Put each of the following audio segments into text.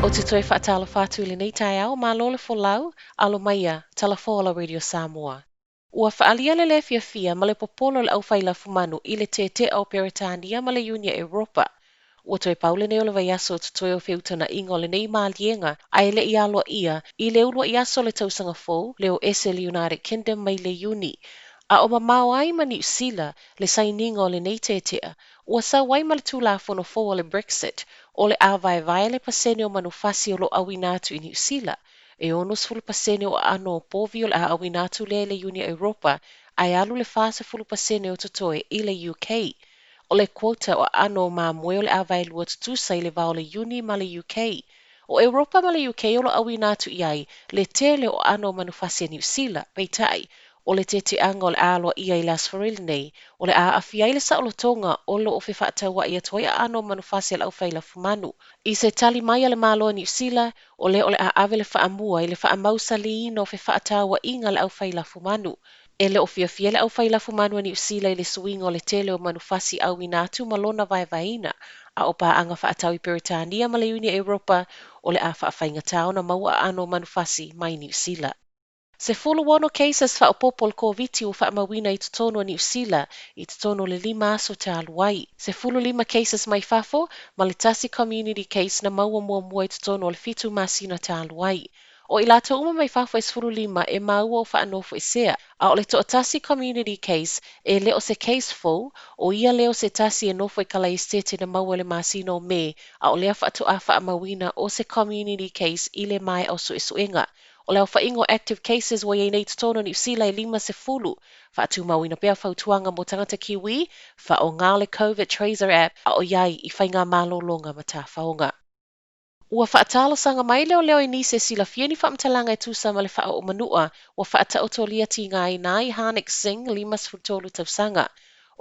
O te toi whaatalo whātu le nei tai au, mā lole fo lau, alo maia, Talafola Radio Samoa. Ua whaalia le le fia ma le popolo le au whaila fumanu i le te au Peritania ma le Unia Europa. Ua toi paule ne o le vaiaso te toi o whiutana ingo le nei mālienga ai le i aloa ia i le ulua i aso le tausanga fou le o ese le United Kingdom mai le Uni. A o mamao ai ma New Zealand le saininga o le nei tea, ua sa wai ma le tūlafono fou o le Brexit o le a le pasene o manufasi o lo awina atu i New Zealand. E ono sfulu pasene o ano o povi o le a awina atu le Unia Europa ai alu le fase fulu pasene o totoe i le UK. O le quota o ano ma moe o le a lua tutusa i le vao le Uni ma le UK. O Europa ma le UK o lo awina atu iai le tele o ano manufasi New Zealand, peitai, o le te anga o le aloa ia i las farili nei, o le a awhia i le saolotonga o lo o whiwhaataua ia toi a ano manufasi al au whaila fumanu. I se tali mai ale māloa New Zealand, o le a ave le whaamua i le whaamausa li ino whiwhaataua inga le au whaila fumanu. E le o fia le au whaila fumanu a New Zealand i le suinga o le tele o manufasi au inatu malona vaina, a o pa anga whaatau i Peritania ma le Unia Europa, o le a whaafainga tau na maua ano manufasi mai New Zealand. Se fulu wano cases fa o popol COVID o fa mawina i tutono New Zealand i tutono le 5 aso te aluai. Se fulu 5 cases mai fafo, ma le tasi community case na maua mua i tutono le 7 masina te aluai. O ilata uma mai fafo e sfulu 5 e maua o fa anofo e sea. A o le to tasi community case e leo se case full, o ia leo se tasi e nofo e kala estete na maua le masina o me, a o lea fa atu a fa mawina o se community case i le mai au suenga. O leo whaingo active cases wa iei nei tutono New Zealand 5 se fulu. Wha atu mawina pia whautuanga mo tangata kiwi, wha o ngāle COVID Tracer app a o iai i whainga mālolonga ma tā whaonga. Ua whaatala sanga mai leo i nise sila fieni whaamtalanga e tūsa ma le wha o manua, ua whaata otolia ti ngai nai Hanek Zing 5 sfutolu tausanga.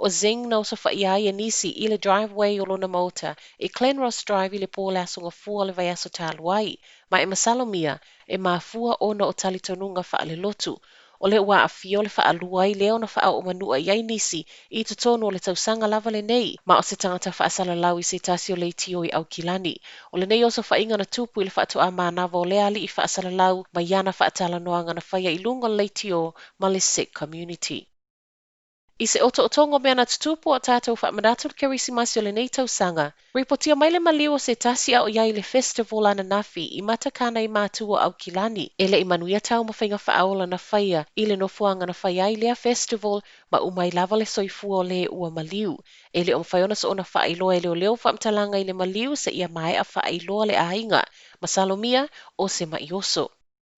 O Zing na usa whaiai e nisi i le driveway o lona mota e Glenross Drive i le pōle asonga fua le vai aso tāluai, ma e masalomia e mafua ona o talitonunga wha le lotu. O le ua a fio le wha luai leo na wha o manua iai nisi i tutono o le tausanga lava le nei, ma o se tangata wha asala lau i se tasi o le tio i au kilani. O le nei oso wha inga na tupu i le wha atu a mānawa o le ali i wha asala lau, ma iana wha atala noanga na whaia i lunga le tio ma le Sikh community. I se oto mea na tutupu o tātou whaamanatul Kerisimasi o le nei tausanga. Ripotia mai le maliu o se tasi au iai le festival ana nafi i matakana i mātua au kilani. E le i manuia tau mawhainga whaaola na whaia i le nofuanga na whaia i lea festival ma umai lava le soifua o le ua maliu. E le o mwhaiona so ona whaailoa e leo whaamtalanga i le maliu se ia mai a whaailoa le ainga. Masalomia o se maioso.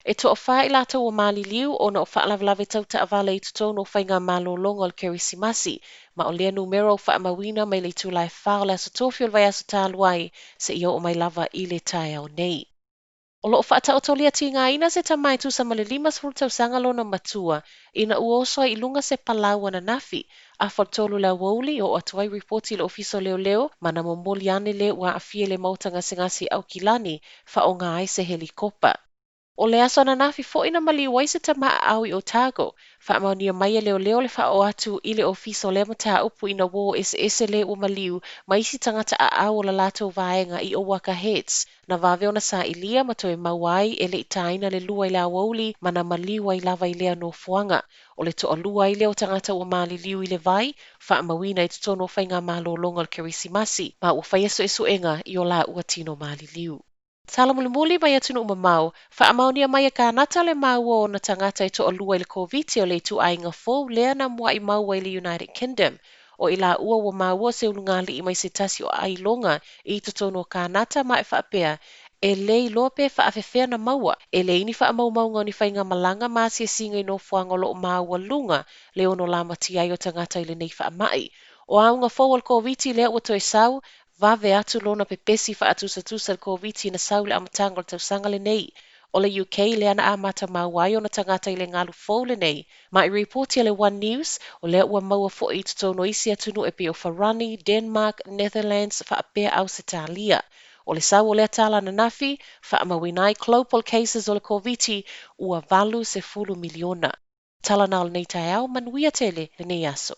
E to o wha i lata o mali liu o na o whaalawalawe tau ta awale i tutono o whainga malo longo al Kerisimasi, ma o lea numero o whaamawina mai le tūlai whao le aso tofi o le vai aso tāluai se i o mai lava i le tae au nei. O lo o whaata o tolia ti ngā ina se tamai tu sa male 5 sfuru tausanga lona matua, ina uosoa i lunga se palau ana nafi, a whaltolu la wauli o atuai reporti le ofiso leo mana momoli ane le ua afie le mautanga singasi au kilani, wha o ngā ai se helikopa. O le aso na nafi fo ina mali waise ta maa au i Otago, wha maunia mai leo le wha o atu i le ofiso le mata upu ina wo ese le o maliu ma isi tangata a au o la lato vaenga i o waka hets, na vave ona sa ilia ma toe mawai e le itaina le lua i la wauli ma na maliu ai lava i lea no fuanga. O le to o lua i leo tangata o mali liu i le vai, wha mawina i tutono whainga malo longa al Kerisimasi, ma ua whaiaso e suenga i o la ua tino mali liu. Tala mulimuli mai atunu umamau, whaamaunia mai a kānata le maua o na tangata i to o lua i le COVID o le tu ainga fōu lea na mua i maua i le United Kingdom. O ila ua wa maua se ulungali i mai se tasi o ailonga i to tono kānata mai whaapea, e le i lope whaafewhea na maua, e le ini whaamaumaunga ni whainga malanga maasi e singa i no fuanga lo maua lunga, le ono lama tiai o tangata i le nei whaamai. O aunga fōu al COVID lea ua toi sau, vave atu lona pepesi fa atusa COVID na saule amatanga o tausanga le nei. O le UK le ana amata mawai o na tangata i le ngalu fōu le nei. Ma i reporti le One News o le ua maua fo i tutono isi atunu e pe o Farani, Denmark, Netherlands, fa apea au Italia. O le sau o le atala na nafi, fa amawinai global cases o le COVID ua valu se fulu miliona. Tala na o le nei tai au manuia tele le nei aso.